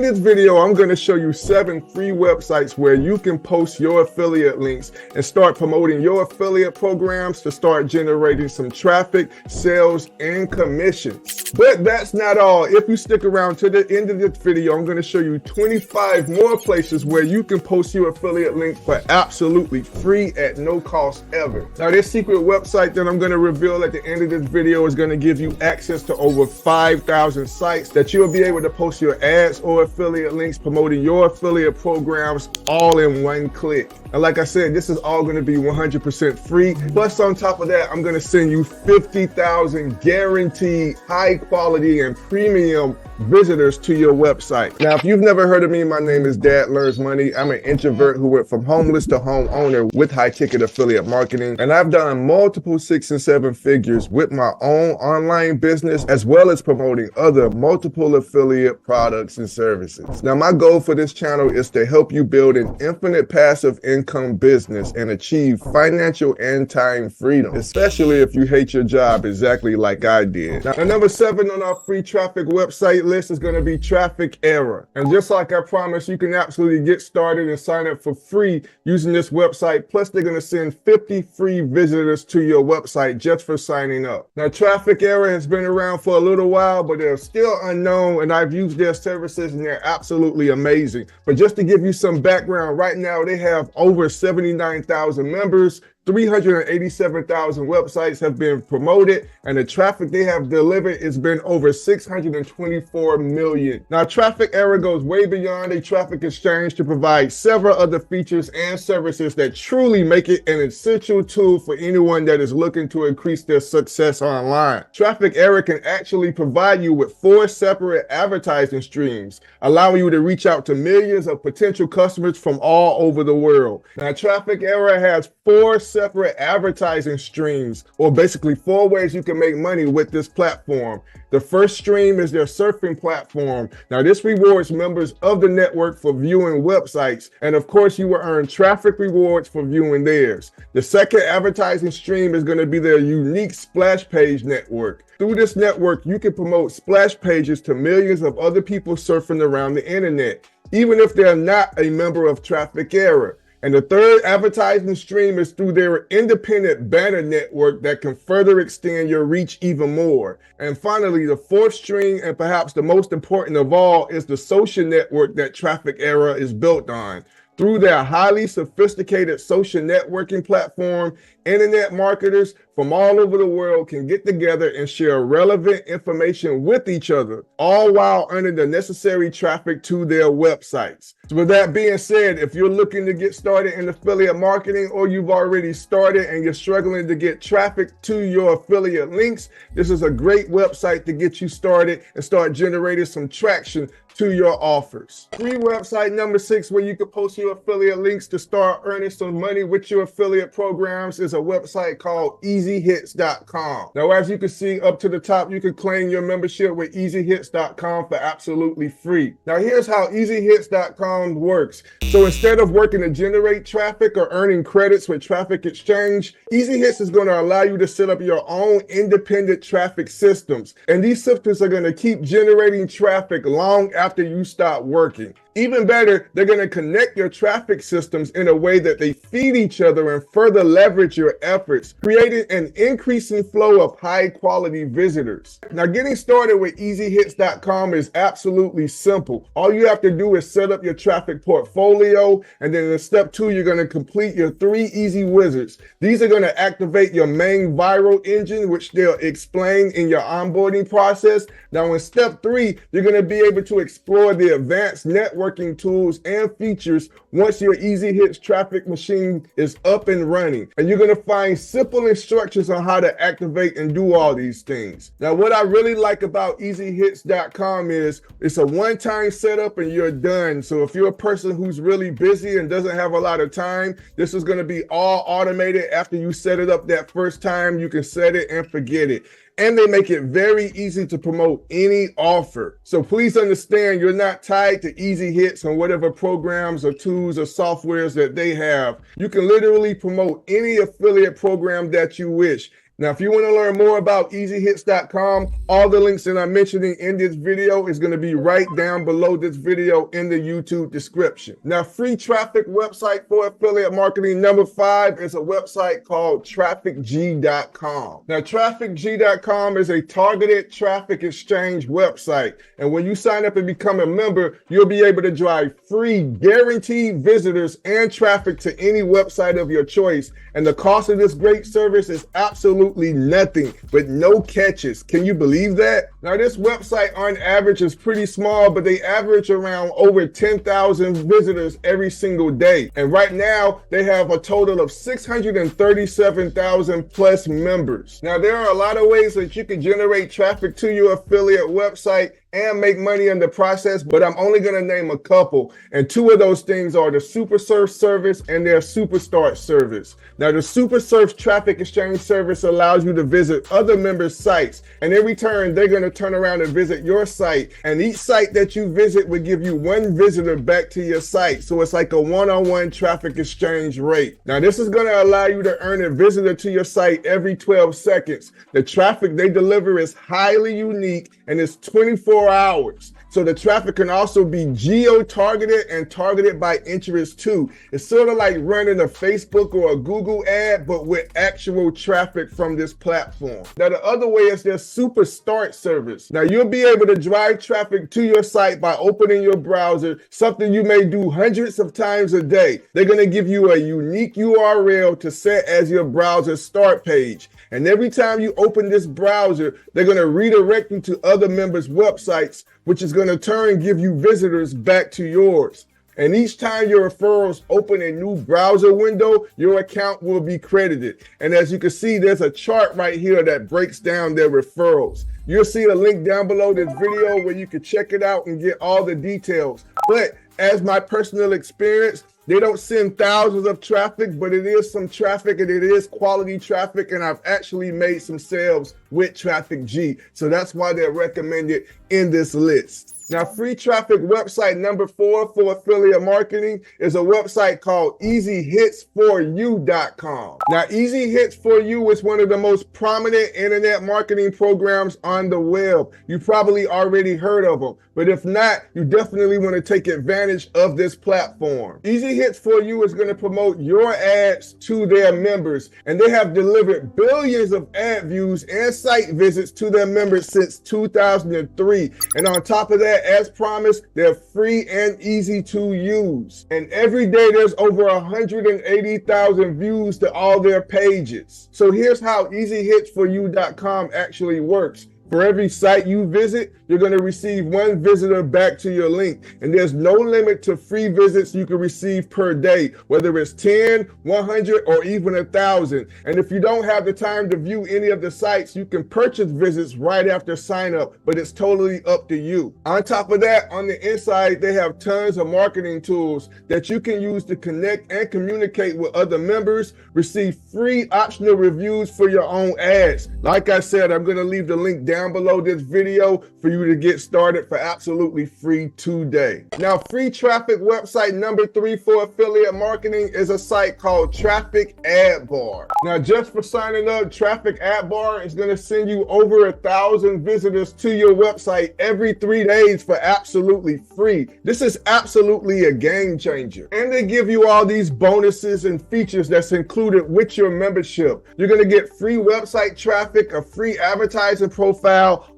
In this video, I'm going to show you 7 free websites where you can post your affiliate links and start promoting your affiliate programs to start generating some traffic, sales, and commissions. But that's not all. If you stick around to the end of this video, I'm going to show you 25 more places where you can post your affiliate link for absolutely free at no cost ever. Now, this secret website that I'm going to reveal at the end of this video is going to give you access to over 5,000 sites that you'll be able to post your ads or affiliate links promoting your affiliate programs all in one click. And like I said, this is all going to be 100% free. Plus, on top of that, I'm going to send you 50,000 guaranteed high quality and premium visitors to your website. Now, if you've never heard of me, my name is Dad Learns Money. I'm an introvert who went from homeless to homeowner with high ticket affiliate marketing. And I've done multiple 6 and 7 figures with my own online business, as well as promoting other multiple affiliate products and services. Now, my goal for this channel is to help you build an infinite passive income business and achieve financial and time freedom, especially if you hate your job exactly like I did. Now, number 7 on our free traffic website list is going to be Traffic Era. And just like I promised, you can absolutely get started and sign up for free using this website. Plus, they're going to send 50 free visitors to your website just for signing up. Now, Traffic Era has been around for a little while, but they're still unknown, and I've used their services and they're absolutely amazing. But just to give you some background, right now they have over 79,000 members. 387,000 websites have been promoted, and the traffic they have delivered has been over 624 million. Now, Traffic Era goes way beyond a traffic exchange to provide several other features and services that truly make it an essential tool for anyone that is looking to increase their success online. Traffic Era can actually provide you with 4 separate advertising streams, allowing you to reach out to millions of potential customers from all over the world. Now, Traffic Era has 4 separate advertising streams, or basically 4 ways you can make money with this platform. The first stream is their surfing platform. Now, this rewards members of the network for viewing websites, and of course, you will earn traffic rewards for viewing theirs. The second advertising stream is going to be their unique splash page network. Through this network, you can promote splash pages to millions of other people surfing around the internet, even if they're not a member of Traffic Era. And the third advertising stream is through their independent banner network that can further extend your reach even more. And finally, the fourth stream, and perhaps the most important of all, is the social network that Traffic Era is built on. Through their highly sophisticated social networking platform, internet marketers from all over the world can get together and share relevant information with each other, all while earning the necessary traffic to their websites. So with that being said, if you're looking to get started in affiliate marketing, or you've already started and you're struggling to get traffic to your affiliate links, this is a great website to get you started and start generating some traction to your offers. Free website number 6 where you can post your affiliate links to start earning some money with your affiliate programs is a website called EasyHits.com. Now, as you can see up to the top, you can claim your membership with EasyHits.com for absolutely free. Now, here's how EasyHits.com works. So instead of working to generate traffic or earning credits with Traffic Exchange, EasyHits is going to allow you to set up your own independent traffic systems. And these systems are going to keep generating traffic long after you stop working. Even better, they're going to connect your traffic systems in a way that they feed each other and further leverage your efforts, creating an increasing flow of high quality visitors. Now, getting started with EasyHits.com is absolutely simple. All you have to do is set up your traffic portfolio, and then in step 2, you're going to complete your 3 easy wizards. These are going to activate your main viral engine, which they'll explain in your onboarding process. Now, in step 3, you're going to be able to explore the advanced networking tools and features once your EasyHits traffic machine is up and running. And you're going to find simple instructions on how to activate and do all these things. Now, what I really like about EasyHits.com is it's a one-time setup and you're done. So if you're a person who's really busy and doesn't have a lot of time, this is going to be all automated. After you set it up that first time, you can set it and forget it. And they make it very easy to promote any offer. So please understand, you're not tied to EasyHits and whatever programs or tools or softwares that they have. You can literally promote any affiliate program that you wish. Now, if you want to learn more about EasyHits.com, all the links that I'm mentioning in this video is going to be right down below this video in the YouTube description. Now, free traffic website for affiliate marketing number 5 is a website called TrafficG.com. Now, TrafficG.com is a targeted traffic exchange website. And when you sign up and become a member, you'll be able to drive free guaranteed visitors and traffic to any website of your choice. And the cost of this great service is absolutely nothing, but no catches. Can you believe that? Now, this website on average is pretty small, but they average around over 10,000 visitors every single day. And right now, they have a total of 637,000 plus members. Now, there are a lot of ways that you can generate traffic to your affiliate website and make money in the process, but I'm only going to name a couple. And 2 of those things are the SuperServe service and their SuperStart service. Now, the SuperServe traffic exchange service allows you to visit other members' sites, and in return, they're going to turn around and visit your site. And each site that you visit will give you 1 visitor back to your site. So it's like a one-on-one traffic exchange rate. Now, this is going to allow you to earn a visitor to your site every 12 seconds. The traffic they deliver is highly unique and it's 24 hours. So the traffic can also be geo-targeted and targeted by interest too. It's sort of like running a Facebook or a Google ad, but with actual traffic from this platform. Now, the other way is their SuperStart service. Now, you'll be able to drive traffic to your site by opening your browser, something you may do hundreds of times a day. They're going to give you a unique URL to set as your browser start page. And every time you open this browser, they're going to redirect you to other members' websites, which is going to turn give you visitors back to yours. And each time your referrals open a new browser window, your account will be credited. And as you can see, there's a chart right here that breaks down their referrals. You'll see a link down below this video where you can check it out and get all the details. But as my personal experience, they don't send thousands of traffic, but it is some traffic and it is quality traffic. And I've actually made some sales with Traffic G. So that's why they're recommended in this list. Now, free traffic website number 4 for affiliate marketing is a website called EasyHitsForYou.com. Now, Easy Hits For You is one of the most prominent internet marketing programs on the web. You probably already heard of them, but if not, you definitely want to take advantage of this platform. Easy Hits For You is going to promote your ads to their members, and they have delivered billions of ad views and site visits to their members since 2003. And on top of that, as promised, they're free and easy to use. And every day there's over 180,000 views to all their pages. So here's how EasyHitsForYou.com actually works. For every site you visit, you're going to receive 1 visitor back to your link. And there's no limit to free visits you can receive per day, whether it's 10, 100, or even 1,000. And if you don't have the time to view any of the sites, you can purchase visits right after sign up, but it's totally up to you. On top of that, on the inside, they have tons of marketing tools that you can use to connect and communicate with other members, receive free optional reviews for your own ads. Like I said, I'm going to leave the link down below this video for you to get started for absolutely free today. Now, free traffic website number 3 for affiliate marketing is a site called Traffic Ad Bar. Now, just for signing up, Traffic Ad Bar is going to send you over 1,000 visitors to your website every 3 days for absolutely free. This is absolutely a game changer. And they give you all these bonuses and features that's included with your membership. You're going to get free website traffic, a free advertising profile,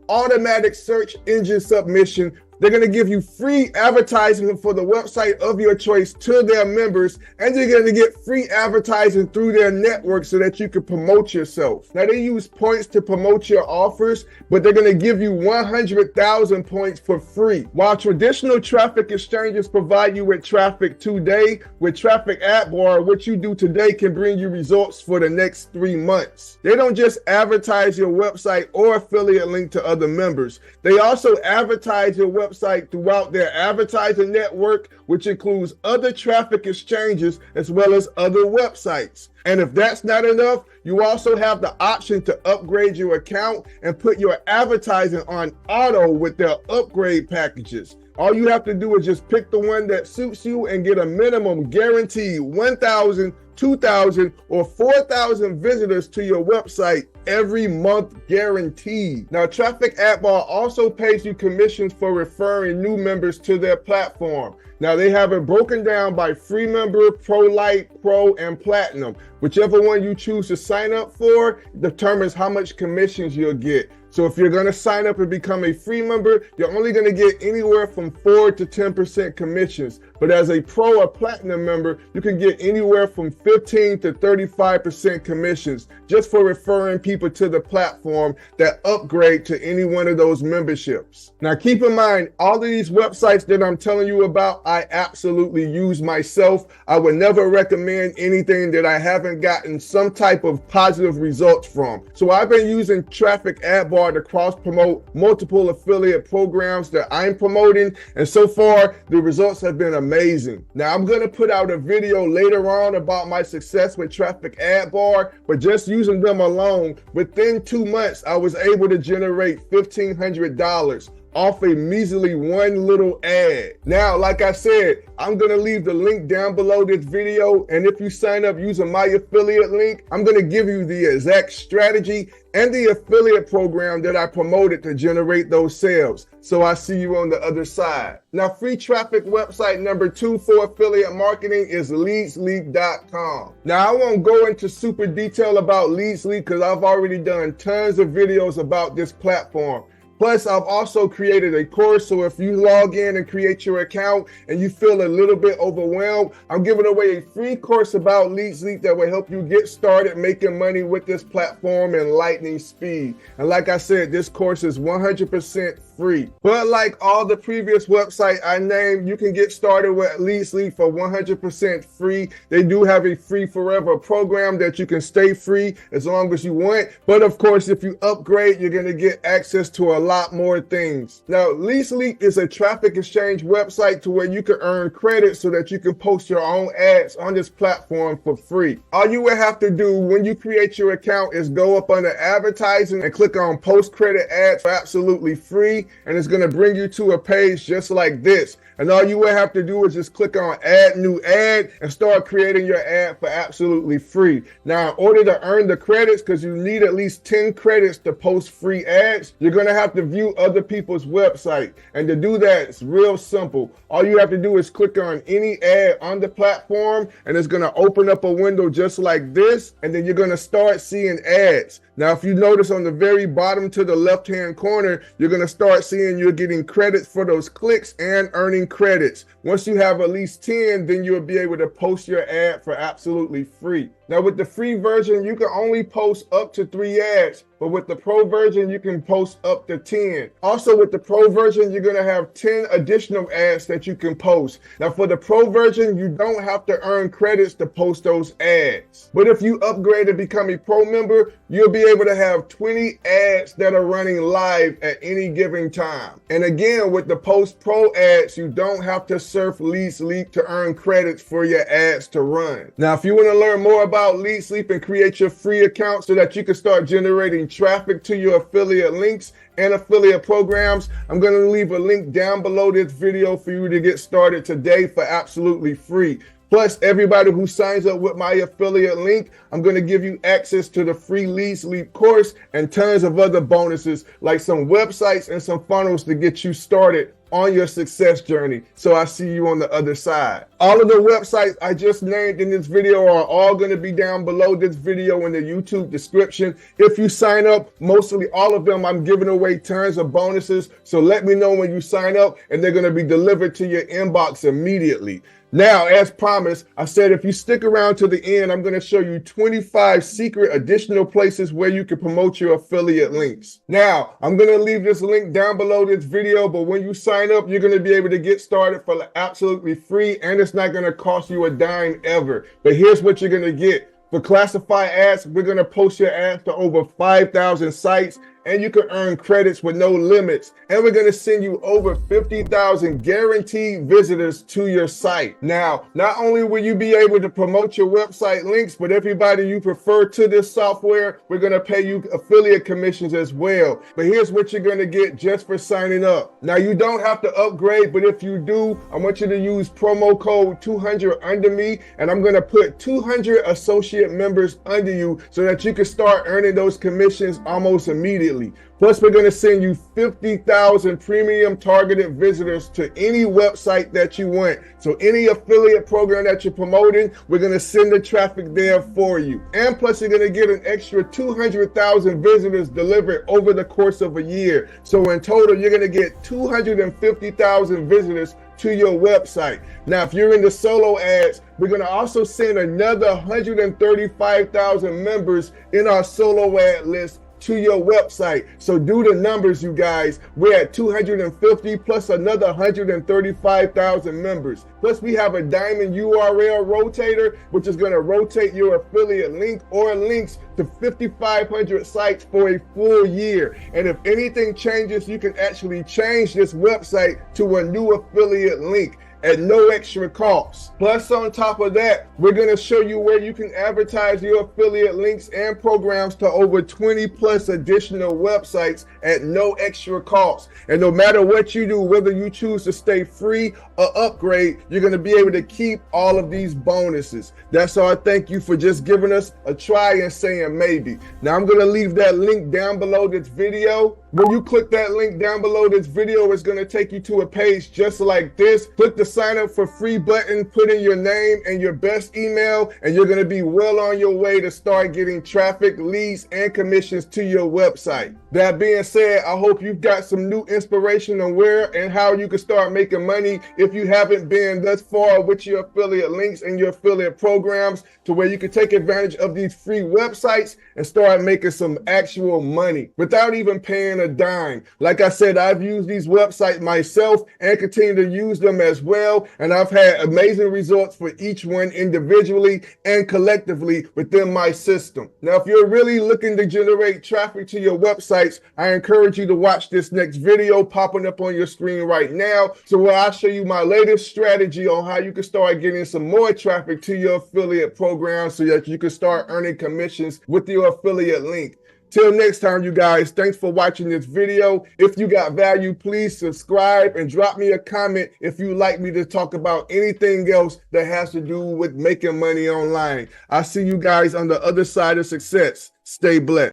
automatic search engine submission. They're going to give you free advertising for the website of your choice to their members, and you're going to get free advertising through their network so that you can promote yourself. Now, they use points to promote your offers, but they're going to give you 100,000 points for free. While traditional traffic exchanges provide you with traffic today, with Traffic Ad Bar, what you do today can bring you results for the next 3 months. They don't just advertise your website or affiliate link to other members. They also advertise your website throughout their advertising network, which includes other traffic exchanges as well as other websites. And if that's not enough, you also have the option to upgrade your account and put your advertising on auto with their upgrade packages. All you have to do is just pick the one that suits you and get a minimum guaranteed 1,000, 2,000, or 4,000 visitors to your website every month guaranteed. Now, Traffic Ad Bar also pays you commissions for referring new members to their platform. Now, they have it broken down by free member, Pro Lite, Pro, and Platinum. Whichever one you choose to sign up for determines how much commissions you'll get. So if you're going to sign up and become a free member, you're only going to get anywhere from 4 to 10% commissions. But as a Pro or Platinum member, you can get anywhere from 15 to 35% commissions just for referring people to the platform that upgrade to any one of those memberships. Now, keep in mind, all of these websites that I'm telling you about, I absolutely use myself. I would never recommend anything that I haven't gotten some type of positive results from. So I've been using Traffic Ad Bar to cross promote multiple affiliate programs that I'm promoting, and so far the results have been amazing. Now I'm going to put out a video later on about my success with Traffic Ad Bar, but just using them alone, within 2 months I was able to generate $1,500 off a measly one little ad. Now, like I said, I'm gonna leave the link down below this video, and if you sign up using my affiliate link, I'm gonna give you the exact strategy and the affiliate program that I promoted to generate those sales. So I see you on the other side. Now, free traffic website number 2 for affiliate marketing is LeadsLeap.com. Now, I won't go into super detail about LeadsLeap because I've already done tons of videos about this platform. Plus, I've also created a course, so if you log in and create your account and you feel a little bit overwhelmed, I'm giving away a free course about LeadsLeap that will help you get started making money with this platform in lightning speed. And like I said, this course is 100% free. But like all the previous websites I named, you can get started with LeadsLeap for 100% free. They do have a free forever program that you can stay free as long as you want. But of course, if you upgrade, you're going to get access to a lot more things. Now, LeadsLeap is a traffic exchange website to where you can earn credit so that you can post your own ads on this platform for free. All you would have to do when you create your account is go up under advertising and click on post credit ads for absolutely free. And it's going to bring you to a page just like this. And all you will have to do is just click on add new ad and start creating your ad for absolutely free. Now, in order to earn the credits, because you need at least 10 credits to post free ads, you're going to have to view other people's website. And to do that, it's real simple. All you have to do is click on any ad on the platform, and it's going to open up a window just like this. And then you're going to start seeing ads. Now, if you notice on the very bottom to the left-hand corner, you're going to start seeing you're getting credits for those clicks and earning credits. Once you have at least 10, then you'll be able to post your ad for absolutely free. Now, with the free version, you can only post up to 3 ads, but with the Pro version, you can post up to 10. Also, with the Pro version, you're going to have 10 additional ads that you can post. Now, for the Pro version, you don't have to earn credits to post those ads. But if you upgrade and become a Pro member, you'll be able to have 20 ads that are running live at any given time. And again, with the Post Pro ads, you don't have to surf LeadsLeap to earn credits for your ads to run. Now, if you want to learn more about LeadsLeap and create your free account so that you can start generating traffic to your affiliate links and affiliate programs, I'm going to leave a link down below this video for you to get started today for absolutely free. Plus, everybody who signs up with my affiliate link, I'm going to give you access to the free LeadsLeap course and tons of other bonuses like some websites and some funnels to get you started on your success journey. So I see you on the other side. All of the websites I just named in this video are all going to be down below this video in the YouTube description. If you sign up, mostly all of them, I'm giving away tons of bonuses. So let me know when you sign up and they're going to be delivered to your inbox immediately. Now, as promised, I said if you stick around to the end, I'm going to show you 25 secret additional places where you can promote your affiliate links. Now, I'm going to leave this link down below this video, but when you sign up, you're going to be able to get started for absolutely free, and it's not going to cost you a dime ever. But here's what you're going to get. For classified ads, we're going to post your ads to over 5,000 sites, and you can earn credits with no limits. And we're going to send you over 50,000 guaranteed visitors to your site. Now, not only will you be able to promote your website links, but everybody you prefer to this software, we're going to pay you affiliate commissions as well. But here's what you're going to get just for signing up. Now, you don't have to upgrade, but if you do, I want you to use promo code 200 under me, and I'm going to put 200 associate members under you so that you can start earning those commissions almost immediately. Plus, we're going to send you 50,000 premium targeted visitors to any website that you want. So any affiliate program that you're promoting, we're going to send the traffic there for you. And plus, you're going to get an extra 200,000 visitors delivered over the course of a year. So in total, you're going to get 250,000 visitors to your website. Now, if you're into solo ads, we're going to also send another 135,000 members in our solo ad list to your website. So do the numbers, you guys. We're at 250 plus another 135,000 members. Plus we have a diamond URL rotator, which is going to rotate your affiliate link or links to 5,500 sites for a full year. And if anything changes, you can actually change this website to a new affiliate link at no extra cost. Plus, on top of that, we're going to show you where you can advertise your affiliate links and programs to over 20 plus additional websites at no extra cost. And no matter what you do, whether you choose to stay free or upgrade, you're going to be able to keep all of these bonuses. That's all. I thank you for just giving us a try and saying maybe. Now, I'm going to leave that link down below this video. When you click that link down below this video, it's going to take you to a page just like this. Click the sign up for free button, put in your name and your best email, and you're going to be well on your way to start getting traffic, leads, and commissions to your website. That being said, I hope you've got some new inspiration on where and how you can start making money if you haven't been thus far with your affiliate links and your affiliate programs, to where you can take advantage of these free websites and start making some actual money without even paying a dime. Like I said, I've used these websites myself and continue to use them as well. And I've had amazing results for each one individually and collectively within my system. Now, if you're really looking to generate traffic to your websites, I encourage you to watch this next video popping up on your screen right now. So where I'll show you my latest strategy on how you can start getting some more traffic to your affiliate program so that you can start earning commissions with your affiliate link. Till next time, you guys, thanks for watching this video. If you got value, please subscribe and drop me a comment if you'd like me to talk about anything else that has to do with making money online. I'll see you guys on the other side of success. Stay blessed.